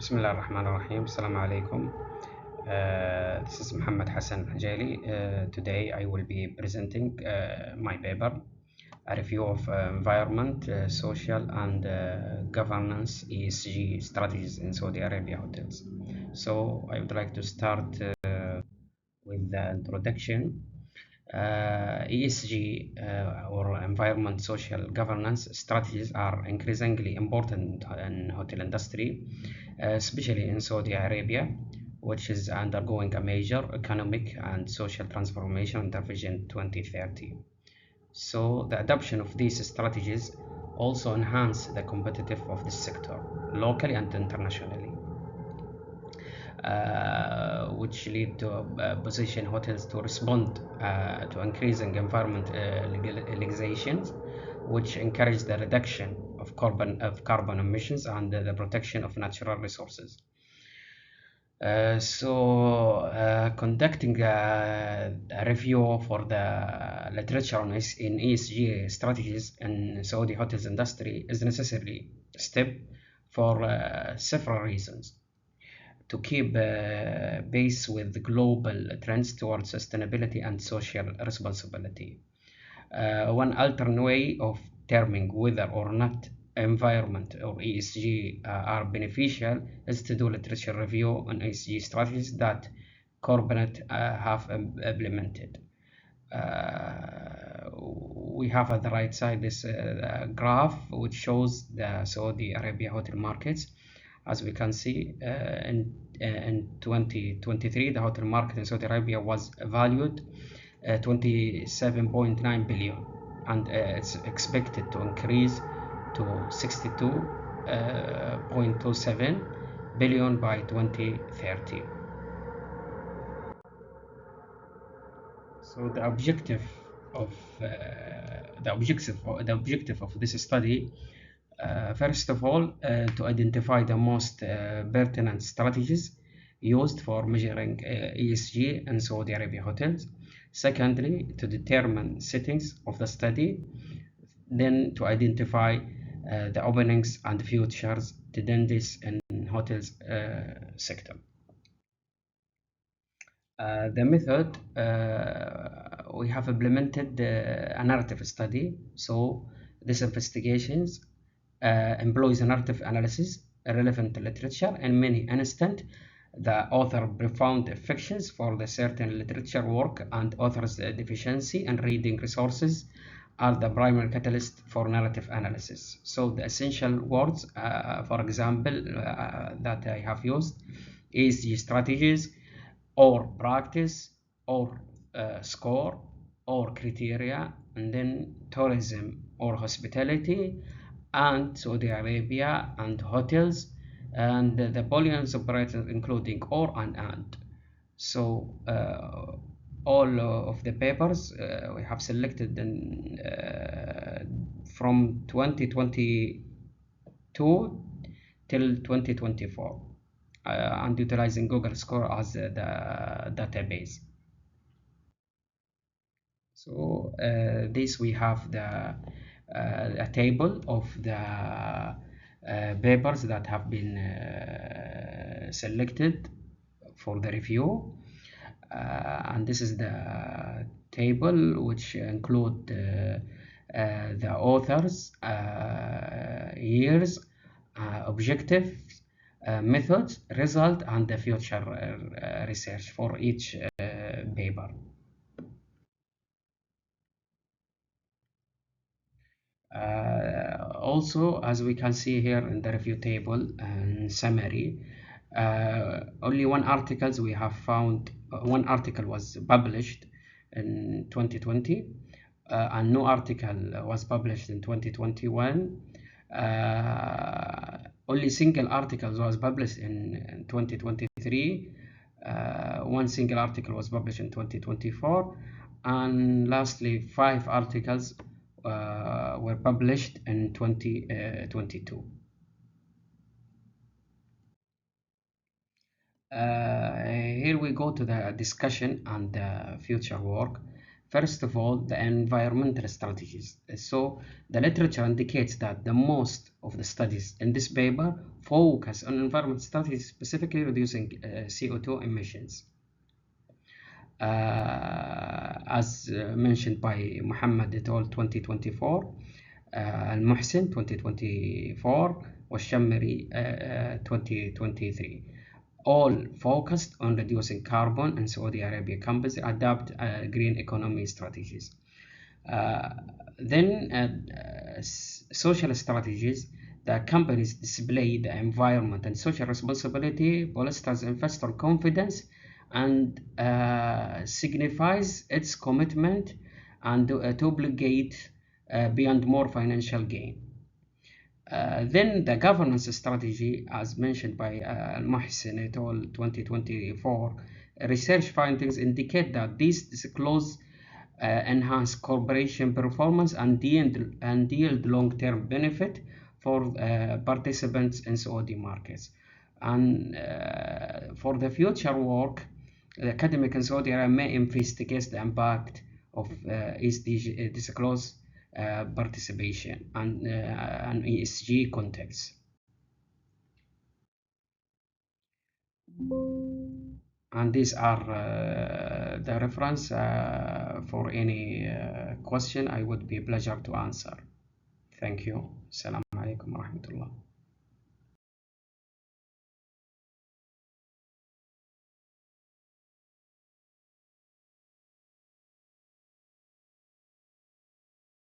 Bismillah ar-Rahman ar-Rahim. Assalamu alaikum. This is Mohammed Hassan Alhejaili. Today I will be presenting my paper, a review of environment, social and governance ESG strategies in Saudi Arabia hotels. So I would like to start with the introduction. ESG or environment social governance strategies are increasingly important in hotel industry, especially in Saudi Arabia, which is undergoing a major economic and social transformation under Vision 2030. So the adoption of these strategies also enhance the competitiveness of this sector, locally and internationally. Which lead to position hotels to respond to increasing environment legislations, which encourage the reduction of carbon emissions and the protection of natural resources. Conducting a review for the literature in ESG strategies in Saudi hotels industry is a necessary step for several reasons. To keep pace with global trends towards sustainability and social responsibility. One alternate way of determining whether or not environment or ESG are beneficial is to do literature review on ESG strategies that corporate have implemented. We have at the right side this graph which shows the Saudi Arabia hotel markets. As we can see, in 2023, the hotel market in Saudi Arabia was valued 27.9 billion, and it's expected to increase to 62.27 billion by 2030. So the objective of this study, first of all, to identify the most pertinent strategies used for measuring ESG in Saudi Arabia hotels. Secondly, to determine settings of the study. Then to identify the openings and futures tendencies in hotels sector. The method, we have implemented a narrative study. So this investigations employs a narrative analysis, relevant literature, and many instances the author profound affections for the certain literature work and author's deficiency in reading resources are the primary catalyst for narrative analysis. So the essential words, for example, that I have used is the strategies or practice or score or criteria, and then tourism or hospitality, and Saudi Arabia and hotels, and the Boolean operators including or and. So all of the papers we have selected in, from 2022 till 2024 and utilizing Google Score as the database. So this we have the a table of the papers that have been selected for the review, and this is the table which include the authors, years, objectives, methods, result, and the future research for each paper. Also, as we can see here in the review table and summary, only one articles we have found. One article was published in 2020, and no article was published in 2021. Only single articles was published in 2023. One single article was published in 2024, and lastly 5 articles were published in 2022. Here we go to the discussion and the future work. First of all, the environmental strategies. So the literature indicates that the most of the studies in this paper focus on environmental strategies, specifically reducing CO2 emissions. As mentioned by Mohammed et al. 2024, Al-Muhsin 2024, والشمري 2023, all focused on reducing carbon, and Saudi Arabia companies adopt green economy strategies. Social strategies. The companies display the environment and social responsibility, bolsters investor confidence, and signifies its commitment and to obligate beyond more financial gain. Then the governance strategy, as mentioned by Al-Muhsin et al. 2024, research findings indicate that these disclose enhance corporation performance and yield long-term benefit for participants in Saudi markets. And for the future work, the academic in Saudi Arabia may investigate the impact of ESG disclosed participation and ESG context. And these are the reference for any question. I would be pleasure to answer. Thank you. Assalamu alaikum wa rahmatullah.